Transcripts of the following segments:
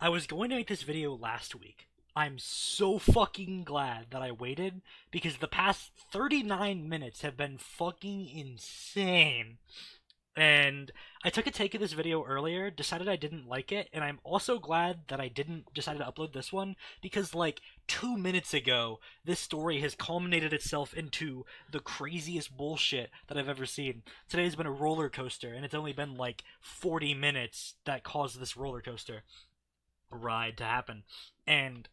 I was going to make this video last week. I'm so fucking glad that I waited because the past 39 minutes have been fucking insane. And I took a take of this video earlier, decided I didn't like it, and I'm also glad that I didn't decide to upload this one because like 2 minutes ago, this story has culminated itself into the craziest bullshit that I've ever seen. Today's been a roller coaster, and it's only been like 40 minutes that caused this roller coaster ride to happen. And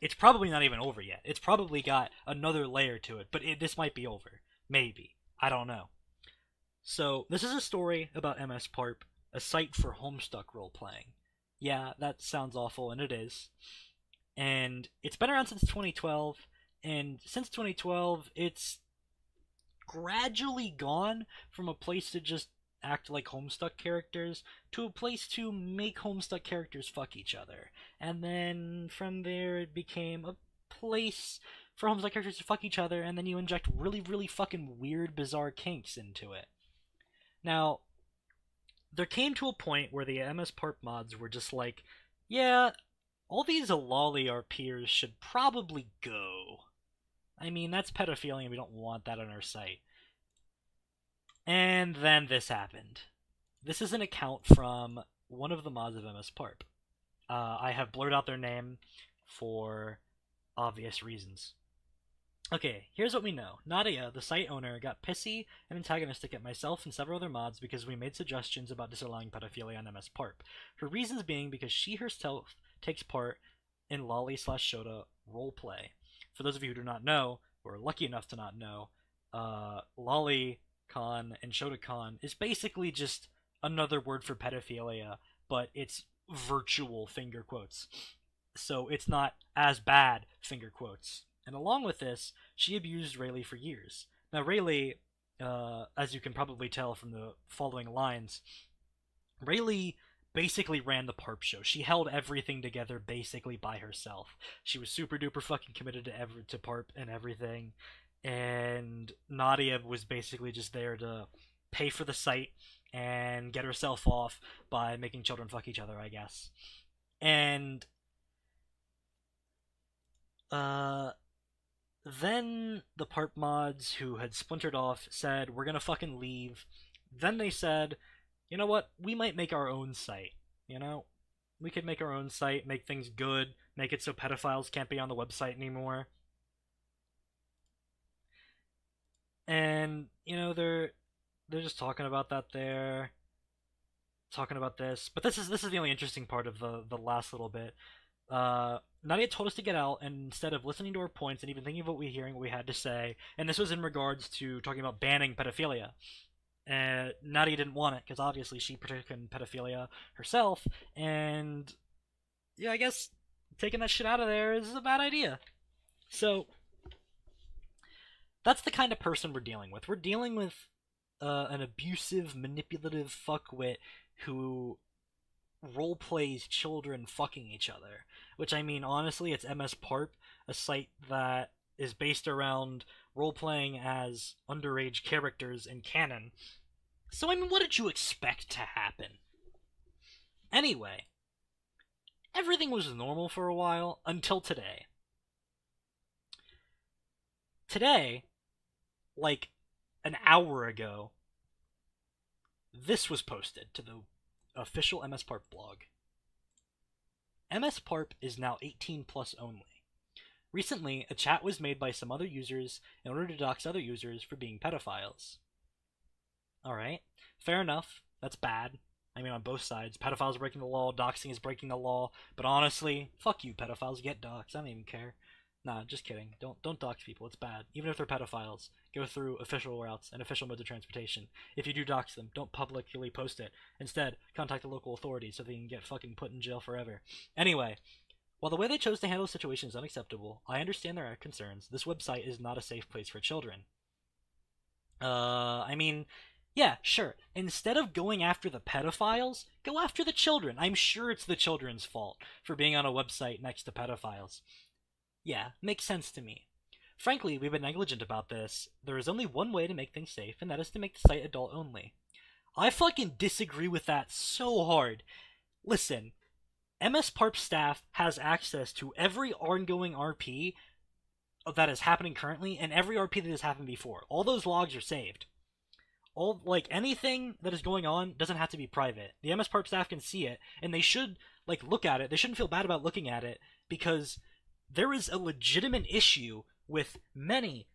it's probably not even over yet. It's probably got another layer to it, but this might be over. Maybe. I don't know. So, this is a story about Msparp, a site for Homestuck role-playing. Yeah, that sounds awful, and it is. And it's been around since 2012, and since 2012, it's gradually gone from a place to just act like Homestuck characters to a place to make Homestuck characters fuck each other. And then from there, it became a place for Homestuck characters to fuck each other, and then you inject really, really fucking weird, bizarre kinks into it. Now, there came to a point where the Msparp mods were just like, yeah, all these lolly our peers should probably go. I mean, that's pedophilia and we don't want that on our site. And then this happened. This is an account from one of the mods of Msparp. I have blurred out their name for obvious reasons. Okay, here's what we know. Nadia, the site owner, got pissy and antagonistic at myself and several other mods because we made suggestions about disallowing pedophilia on Msparp. Her reasons being because she herself takes part in lolly/shota roleplay. For those of you who do not know, or are lucky enough to not know, LollyCon and ShotaCon is basically just another word for pedophilia, but it's virtual finger quotes. So it's not as bad finger quotes. And along with this, she abused Rayleigh for years. Now Rayleigh, as you can probably tell from the following lines, Rayleigh basically ran the Parp show. She held everything together basically by herself. She was super duper fucking committed to Parp and everything. And Nadia was basically just there to pay for the site and get herself off by making children fuck each other, I guess. And then the Parp mods who had splintered off said, we're gonna fucking leave. Then they said, you know what, we might make our own site, you know? We could make our own site, make things good, make it so pedophiles can't be on the website anymore. And, you know, they're just talking about that there, talking about this. But this is the only interesting part of the last little bit. Nadia told us to get out, and instead of listening to our points and even thinking of what we hearing, what we had to say, and this was in regards to talking about banning pedophilia. Nadia didn't want it because obviously she partook in pedophilia herself, and yeah, I guess taking that shit out of there is a bad idea. So that's the kind of person we're dealing with. We're dealing with an abusive, manipulative fuckwit who role plays children fucking each other. Which, I mean, honestly, it's Msparp, a site that is based around role playing as underage characters in canon. So, I mean, what did you expect to happen? Anyway, everything was normal for a while until today. Today, like an hour ago, this was posted to the official Msparp blog. Msparp is now 18 plus only. Recently, a chat was made by some other users in order to dox other users for being pedophiles. Alright, fair enough, that's bad. I mean, on both sides. Pedophiles are breaking the law, doxing is breaking the law, but honestly, fuck you pedophiles, get doxed, I don't even care. Nah, just kidding. Don't dox people, it's bad. Even if they're pedophiles, go through official routes and official modes of transportation. If you do dox them, don't publicly post it. Instead, contact the local authorities so they can get fucking put in jail forever. Anyway, while the way they chose to handle the situation is unacceptable, I understand there are concerns. This website is not a safe place for children. I mean, yeah, sure. Instead of going after the pedophiles, go after the children. I'm sure it's the children's fault for being on a website next to pedophiles. Yeah, makes sense to me. Frankly, we've been negligent about this. There is only one way to make things safe, and that is to make the site adult only. I fucking disagree with that so hard. Listen, Msparp staff has access to every ongoing RP that is happening currently and every RP that has happened before. All those logs are saved. All like anything that is going on doesn't have to be private. The Msparp staff can see it, and they should like look at it. They shouldn't feel bad about looking at it because there is a legitimate issue with many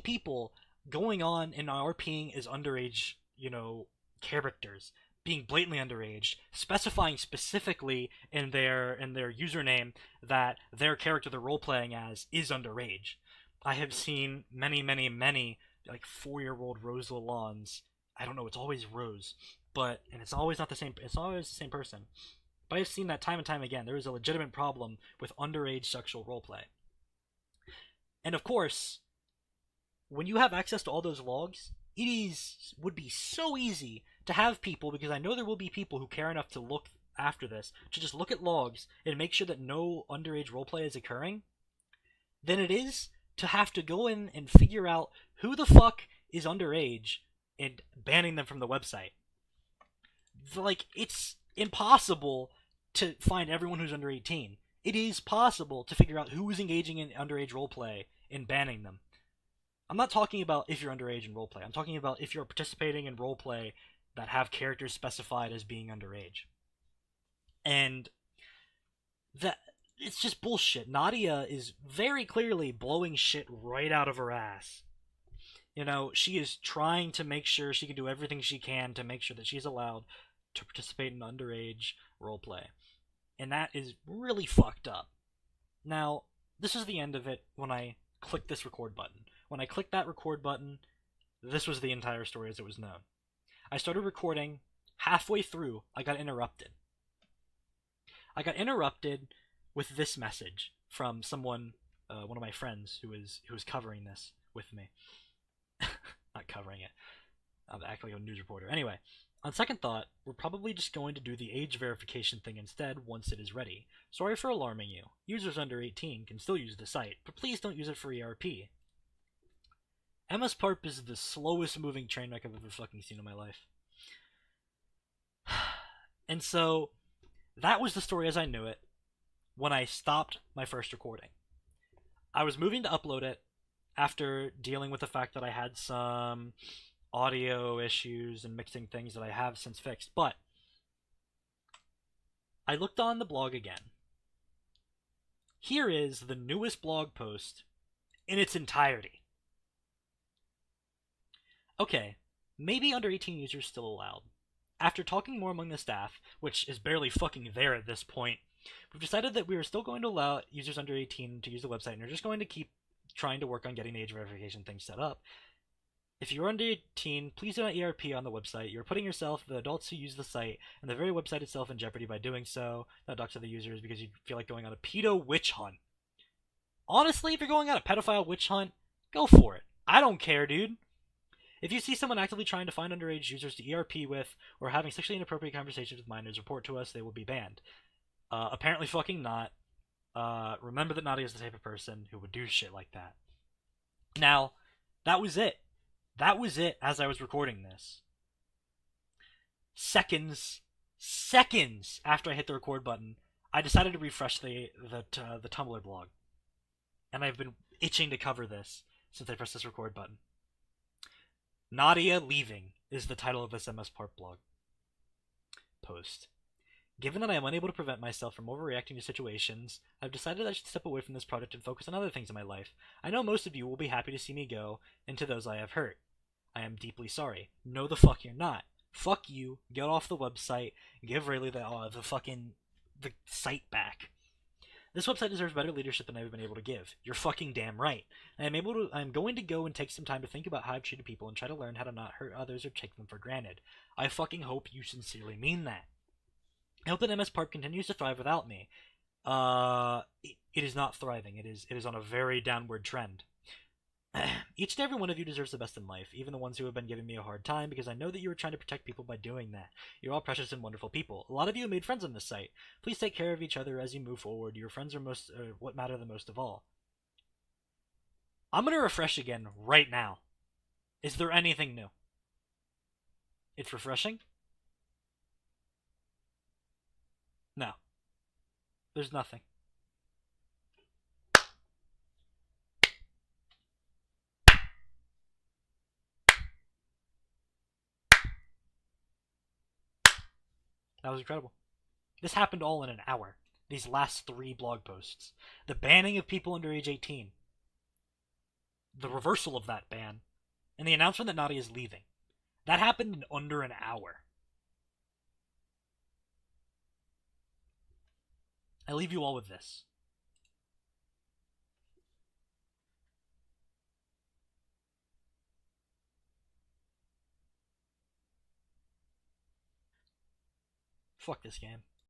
people going on and RPing as underage, characters, being blatantly underage, specifying specifically in their username that their character they're role playing as is underage. I have seen many like 4-year-old Rose Lalondes. I don't know, it's always Rose, and it's always not the same. It's always the same person. But I've seen that time and time again. There is a legitimate problem with underage sexual roleplay. And of course, when you have access to all those logs, would be so easy to have people, because I know there will be people who care enough to look after this, to just look at logs and make sure that no underage roleplay is occurring, than it is to have to go in and figure out who the fuck is underage and banning them from the website. Like, it's impossible to find everyone who's under 18. It is possible to figure out who is engaging in underage roleplay and banning them. I'm not talking about if you're underage in roleplay. I'm talking about if you're participating in roleplay that have characters specified as being underage. And that it's just bullshit. Nadia is very clearly blowing shit right out of her ass. She is trying to make sure she can do everything she can to make sure that she's allowed to participate in underage roleplay. And that is really fucked up. Now, this is the end of it when I click this record button. When I clicked that record button, this was the entire story as it was known. I started recording. Halfway through, I got interrupted. I got interrupted with this message from someone, one of my friends who was covering this with me. Not covering it. I'm acting like a news reporter. Anyway, on second thought, we're probably just going to do the age verification thing instead once it is ready. Sorry for alarming you. Users under 18 can still use the site, but please don't use it for ERP. Msparp is the slowest moving train wreck I've ever fucking seen in my life. And so, that was the story as I knew it when I stopped my first recording. I was moving to upload it after dealing with the fact that I had some audio issues and mixing things that I have since fixed, but I looked on the blog again. Here is the newest blog post in its entirety. Okay, maybe under 18 users still allowed. After talking more among the staff, which is barely fucking there at this point, we've decided that we are still going to allow users under 18 to use the website, and we're just going to keep trying to work on getting the age verification thing set up. If you're under 18, please do not ERP on the website. You're putting yourself, the adults who use the site, and the very website itself in jeopardy by doing so. Not dox other users because you feel like going on a pedo witch hunt. Honestly, if you're going on a pedophile witch hunt, go for it. I don't care, dude. If you see someone actively trying to find underage users to ERP with, or having sexually inappropriate conversations with minors, report to us. They will be banned. Apparently fucking not. Remember that Nadia is the type of person who would do shit like that. Now, that was it. That was it as I was recording this. Seconds after I hit the record button, I decided to refresh the Tumblr blog. And I've been itching to cover this since I pressed this record button. Nadia Leaving is the title of this Msparp blog post. Given that I am unable to prevent myself from overreacting to situations, I've decided I should step away from this project and focus on other things in my life. I know most of you will be happy to see me go, and to those I have hurt, I am deeply sorry. No the fuck you're not. Fuck you, get off the website, give Rayleigh the site back. This website deserves better leadership than I've been able to give. You're fucking damn right. I'm going to go and take some time to think about how I've treated people and try to learn how to not hurt others or take them for granted. I fucking hope you sincerely mean that. I hope that Msparp continues to thrive without me. It is not thriving. It is on a very downward trend. Each and every one of you deserves the best in life, even the ones who have been giving me a hard time, because I know that you are trying to protect people by doing that. You're all precious and wonderful people. A lot of you have made friends on this site. Please take care of each other as you move forward. Your friends are what matter the most of all. I'm going to refresh again right now. Is there anything new? It's refreshing? No. There's nothing. That was incredible. This happened all in an hour. These last 3 blog posts. The banning of people under age 18. The reversal of that ban. And the announcement that Nadia is leaving. That happened in under an hour. I leave you all with this. Fuck this game.